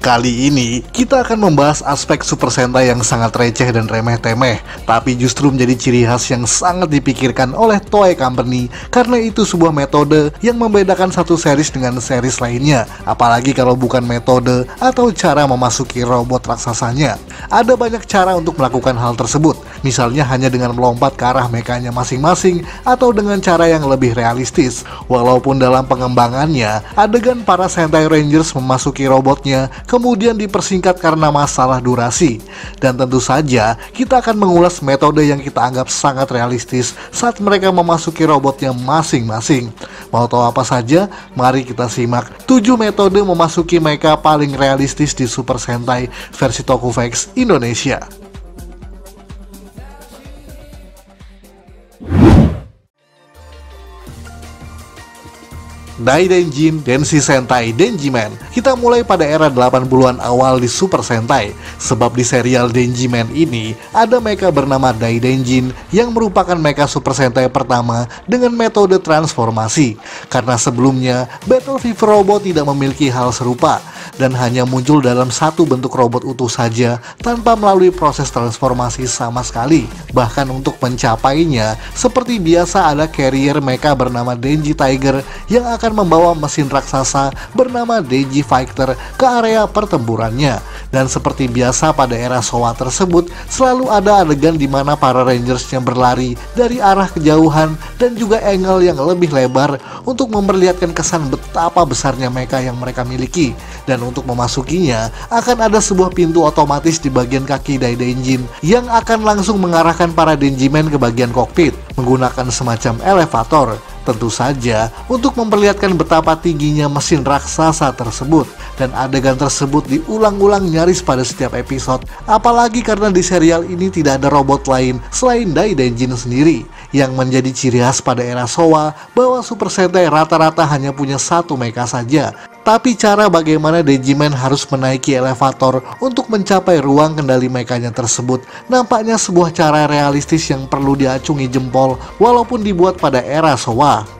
Kali ini kita akan membahas aspek Super Sentai yang sangat receh dan remeh-temeh, tapi justru menjadi ciri khas yang sangat dipikirkan oleh Toei Company karena itu sebuah metode yang membedakan satu series dengan series lainnya, apalagi kalau bukan metode atau cara memasuki robot raksasanya. Ada banyak cara untuk melakukan hal tersebut, misalnya hanya dengan melompat ke arah mekanya masing-masing atau dengan cara yang lebih realistis. Walaupun dalam pengembangannya, adegan para Sentai Rangers memasuki robotnya kemudian dipersingkat karena masalah durasi. Dan tentu saja kita akan mengulas metode yang kita anggap sangat realistis saat mereka memasuki robotnya masing-masing. Mau tahu apa saja? Mari kita simak 7 metode memasuki mecha paling realistis di Super Sentai versi Tokuvex Indonesia. Daidenjin Denshi Sentai Denjiman. Kita mulai pada era 80-an awal di Super Sentai, sebab di serial Denjiman ini ada mecha bernama Daidenjin yang merupakan mecha Super Sentai pertama dengan metode transformasi, karena sebelumnya Battle Fever Robot tidak memiliki hal serupa dan hanya muncul dalam satu bentuk robot utuh saja tanpa melalui proses transformasi sama sekali. Bahkan untuk mencapainya, seperti biasa ada carrier mecha bernama Denji Tiger yang akan membawa mesin raksasa bernama Denji Fighter ke area pertempurannya. Dan seperti biasa pada era Showa tersebut, selalu ada adegan di mana para Rangersnya berlari dari arah kejauhan dan juga angle yang lebih lebar untuk memperlihatkan kesan betapa besarnya mecha yang mereka miliki. Dan untuk memasukinya, akan ada sebuah pintu otomatis di bagian kaki Daidenjin yang akan langsung mengarahkan para Denjiman ke bagian kokpit menggunakan semacam elevator. Tentu saja untuk memperlihatkan betapa tingginya mesin raksasa tersebut. Dan adegan tersebut diulang-ulang nyaris pada setiap episode, apalagi karena di serial ini tidak ada robot lain selain Daidenjin sendiri. Yang menjadi ciri khas pada era Showa bahwa Super Sentai rata-rata hanya punya satu mecha saja. Tapi cara bagaimana Denjiman harus menaiki elevator untuk mencapai ruang kendali mekanya tersebut nampaknya sebuah cara realistis yang perlu diacungi jempol walaupun dibuat pada era Showa.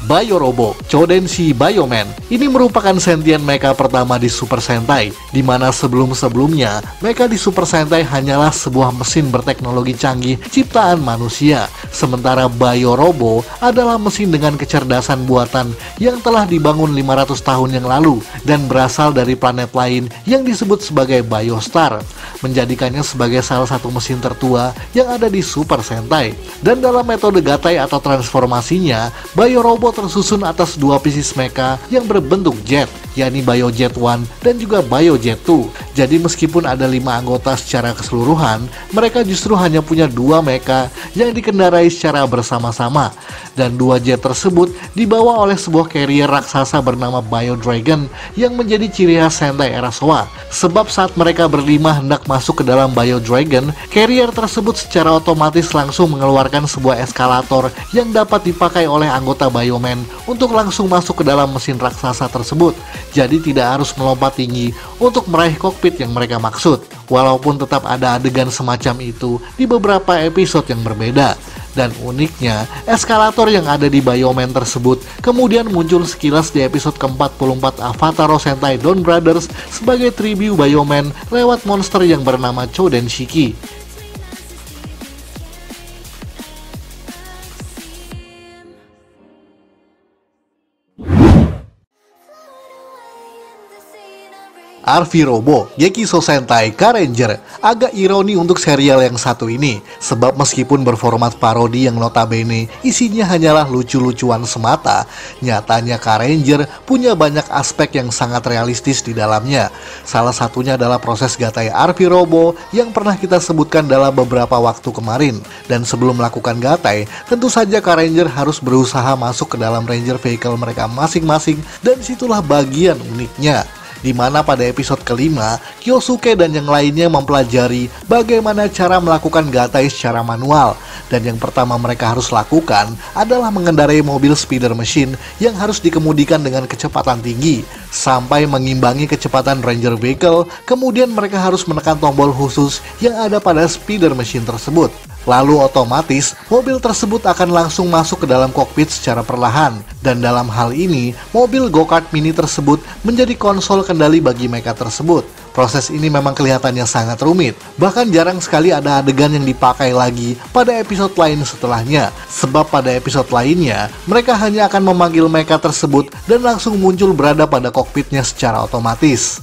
Biorobo Chodenshi Bioman. Ini merupakan sentient mecha pertama di Super Sentai, di mana sebelum-sebelumnya mecha di Super Sentai hanyalah sebuah mesin berteknologi canggih ciptaan manusia. Sementara Biorobo adalah mesin dengan kecerdasan buatan yang telah dibangun 500 tahun yang lalu dan berasal dari planet lain yang disebut sebagai Biostar, menjadikannya sebagai salah satu mesin tertua yang ada di Super Sentai. Dan dalam metode Gatai atau transformasinya, Biorobo tersusun atas dua pieces mecha yang berbentuk jet, yakni Biojet 1 dan juga Biojet 2. Jadi meskipun ada 5 anggota secara keseluruhan, mereka justru hanya punya 2 mecha yang dikendarai secara bersama-sama. Dan 2 jet tersebut dibawa oleh sebuah carrier raksasa bernama Bio Dragon yang menjadi ciri khas Sentai era Showa. Sebab saat mereka berlima hendak masuk ke dalam Bio Dragon, carrier tersebut secara otomatis langsung mengeluarkan sebuah eskalator yang dapat dipakai oleh anggota Bioman untuk langsung masuk ke dalam mesin raksasa tersebut. Jadi tidak harus melompat tinggi untuk meraih kokpit yang mereka maksud. Walaupun tetap ada adegan semacam itu di beberapa episode yang berbeda. Dan uniknya, eskalator yang ada di Bioman tersebut kemudian muncul sekilas di episode ke-44 Avataro Sentai Dawn Brothers sebagai tribute Bioman lewat monster yang bernama Chodenshiki. Arvirobo Gekiso Sentai Karanger. Agak ironi untuk serial yang satu ini, sebab meskipun berformat parodi yang notabene isinya hanyalah lucu-lucuan semata, nyatanya Karanger punya banyak aspek yang sangat realistis di dalamnya. Salah satunya adalah proses gatai Arvirobo yang pernah kita sebutkan dalam beberapa waktu kemarin. Dan sebelum melakukan gatai, tentu saja Karanger harus berusaha masuk ke dalam Ranger Vehicle mereka masing-masing, dan disitulah bagian uniknya, di mana pada episode kelima, Kyosuke dan yang lainnya mempelajari bagaimana cara melakukan gatai secara manual. Dan yang pertama mereka harus lakukan adalah mengendarai mobil speeder machine yang harus dikemudikan dengan kecepatan tinggi sampai mengimbangi kecepatan Ranger Vehicle. Kemudian mereka harus menekan tombol khusus yang ada pada speeder machine tersebut. Lalu otomatis mobil tersebut akan langsung masuk ke dalam kokpit secara perlahan. Dan dalam hal ini, mobil go-kart mini tersebut menjadi konsol kendali bagi mecha tersebut. Proses ini memang kelihatannya sangat rumit. Bahkan jarang sekali ada adegan yang dipakai lagi pada episode lain setelahnya. Sebab pada episode lainnya, mereka hanya akan memanggil mecha tersebut dan langsung muncul berada pada kokpitnya secara otomatis.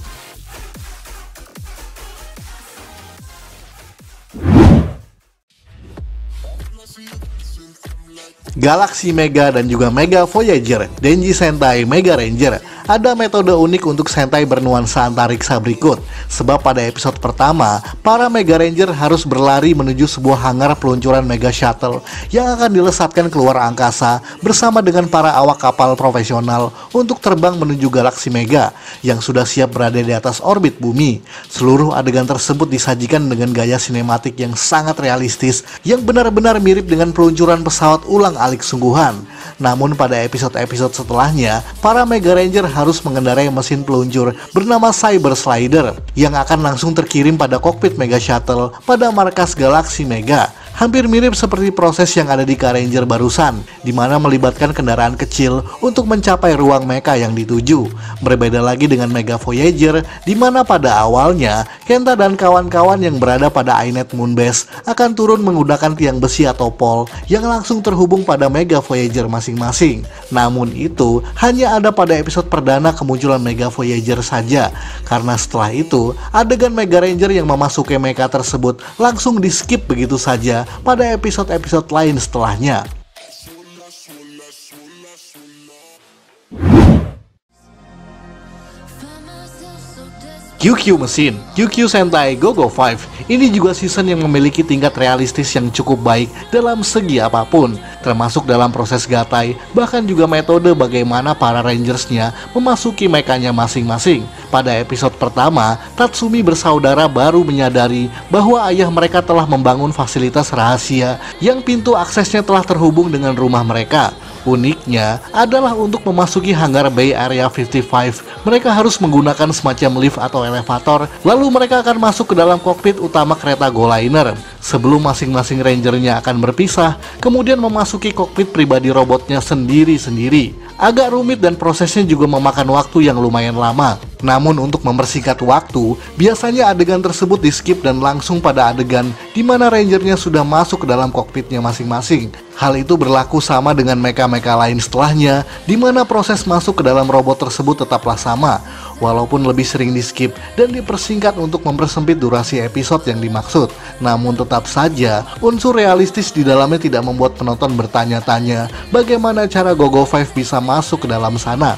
Galaxy Mega dan juga Mega Voyager, Denji Sentai Mega Ranger. Ada metode unik untuk Sentai bernuansa antariksa berikut. Sebab pada episode pertama, para Mega Ranger harus berlari menuju sebuah hangar peluncuran Mega Shuttle yang akan dilesatkan keluar angkasa bersama dengan para awak kapal profesional untuk terbang menuju Galaxy Mega yang sudah siap berada di atas orbit bumi. Seluruh adegan tersebut disajikan dengan gaya sinematik yang sangat realistis yang benar-benar mirip dengan peluncuran pesawat ulang-alik sungguhan. Namun pada episode-episode setelahnya, para Mega Ranger harus mengendarai mesin peluncur bernama Cyber Slider yang akan langsung terkirim pada kokpit Mega Shuttle pada markas Galaxy Mega. Hampir mirip seperti proses yang ada di K-Ranger barusan, di mana melibatkan kendaraan kecil untuk mencapai ruang mecha yang dituju. Berbeda lagi dengan Mega Voyager, di mana pada awalnya Kenta dan kawan-kawan yang berada pada Ainet Moonbase akan turun menggunakan tiang besi atau pole yang langsung terhubung pada Mega Voyager masing-masing. Namun itu hanya ada pada episode perdana kemunculan Mega Voyager saja, karena setelah itu adegan Mega Ranger yang memasuki mecha tersebut langsung di skip begitu saja pada episode-episode lain setelahnya. QQ Mesin, QQ Sentai GoGo 5. Ini juga season yang memiliki tingkat realistis yang cukup baik dalam segi apapun, termasuk dalam proses gatai, bahkan juga metode bagaimana para rangersnya memasuki mechanya masing-masing. Pada episode pertama, Tatsumi bersaudara baru menyadari bahwa ayah mereka telah membangun fasilitas rahasia yang pintu aksesnya telah terhubung dengan rumah mereka. Uniknya adalah untuk memasuki hangar Bay Area 55, mereka harus menggunakan semacam lift atau elevator, lalu mereka akan masuk ke dalam kokpit utama kereta Goliner. Sebelum masing-masing rangernya akan berpisah, kemudian memasuki kokpit pribadi robotnya sendiri-sendiri. Agak rumit dan prosesnya juga memakan waktu yang lumayan lama. Namun untuk mempersingkat waktu, biasanya adegan tersebut di skip dan langsung pada adegan di mana rangernya sudah masuk ke dalam kokpitnya masing-masing. Hal itu berlaku sama dengan mecha-mecha lain setelahnya, di mana proses masuk ke dalam robot tersebut tetaplah sama, walaupun lebih sering di skip dan dipersingkat untuk mempersempit durasi episode yang dimaksud. Namun tetap saja, unsur realistis di dalamnya tidak membuat penonton bertanya-tanya bagaimana cara GoGo 5 bisa masuk ke dalam sana.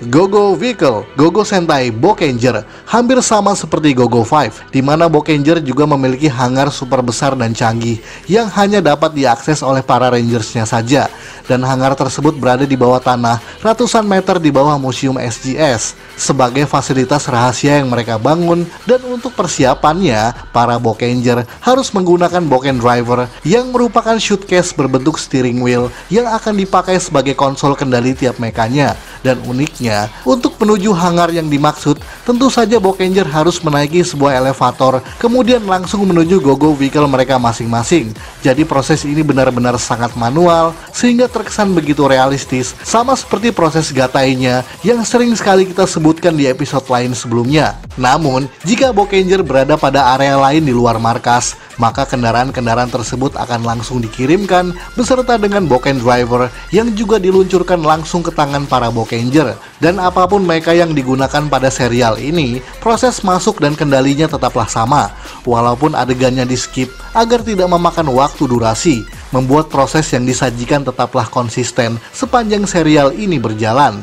GoGo Vehicle, GoGo Sentai Bokenger, hampir sama seperti GoGo 5, di mana Bokenger juga memiliki hangar super besar dan canggih yang hanya dapat diakses oleh para rangersnya saja. Dan hangar tersebut berada di bawah tanah, ratusan meter di bawah Museum SGS, sebagai fasilitas rahasia yang mereka bangun. Dan untuk persiapannya, para Bokenger harus menggunakan Boken Driver yang merupakan suitcase berbentuk steering wheel yang akan dipakai sebagai konsol kendali tiap mechanya. Dan uniknya, untuk menuju hangar yang dimaksud, tentu saja Bokenger harus menaiki sebuah elevator, kemudian langsung menuju GoGo Vehicle mereka masing-masing. Jadi proses ini benar-benar sangat manual, sehingga terkesan begitu realistis, sama seperti proses gatainya yang sering sekali kita sebutkan di episode lain sebelumnya. Namun, jika Bokenger berada pada area lain di luar markas, maka kendaraan-kendaraan tersebut akan langsung dikirimkan beserta dengan Boken Driver yang juga diluncurkan langsung ke tangan para Bokenger. Dan apapun mecha yang digunakan pada serial ini, proses masuk dan kendalinya tetaplah sama, walaupun adegannya di skip agar tidak memakan waktu durasi, membuat proses yang disajikan tetaplah konsisten sepanjang serial ini berjalan.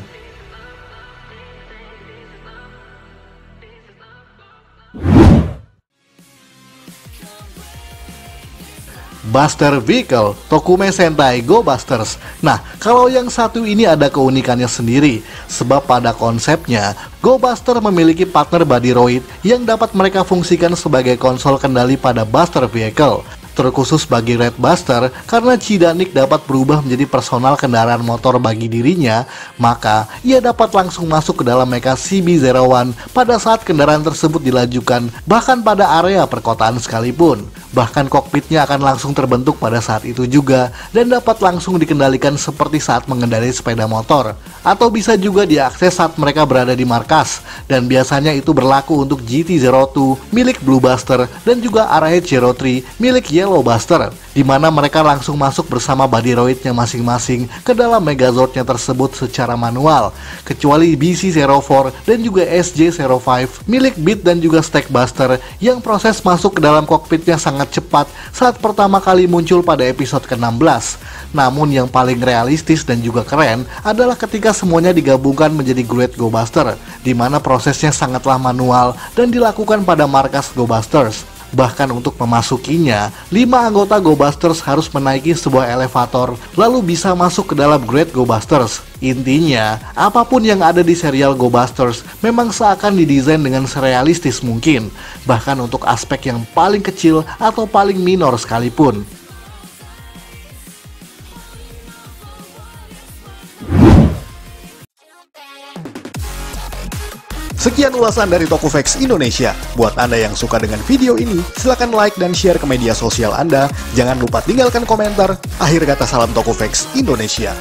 Buster Vehicle, Tokume Sentai Go Busters. Nah, kalau yang satu ini ada keunikannya sendiri, sebab pada konsepnya, Go Buster memiliki partner body droid yang dapat mereka fungsikan sebagai konsol kendali pada Buster Vehicle. Terkhusus bagi Red Buster, karena Chidanik dapat berubah menjadi personal kendaraan motor bagi dirinya, maka ia dapat langsung masuk ke dalam mecha CB-01 pada saat kendaraan tersebut dilajukan, bahkan pada area perkotaan sekalipun. Bahkan kokpitnya akan langsung terbentuk pada saat itu juga, dan dapat langsung dikendalikan seperti saat mengendarai sepeda motor, atau bisa juga diakses saat mereka berada di markas, dan biasanya itu berlaku untuk GT-02 milik Blue Buster dan juga RH-03 milik Yellow Buster, di mana mereka langsung masuk bersama bodyroidnya masing-masing ke dalam Megazordnya tersebut secara manual, kecuali BC-04 dan juga SJ-05 milik Beat dan juga Stack Buster yang proses masuk ke dalam kokpitnya sangat cepat saat pertama kali muncul pada episode ke-16. Namun yang paling realistis dan juga keren adalah ketika semuanya digabungkan menjadi Great Go Buster, di mana prosesnya sangatlah manual dan dilakukan pada markas Go Busters. Bahkan untuk memasukinya, 5 anggota Go Busters harus menaiki sebuah elevator lalu bisa masuk ke dalam Great Go Busters. Intinya, apapun yang ada di serial Go Busters memang seakan didesain dengan serealistis mungkin, bahkan untuk aspek yang paling kecil atau paling minor sekalipun. Sekian ulasan dari Tokofax Indonesia. Buat Anda yang suka dengan video ini, silahkan like dan share ke media sosial Anda. Jangan lupa tinggalkan komentar. Akhir kata, salam Tokofax Indonesia.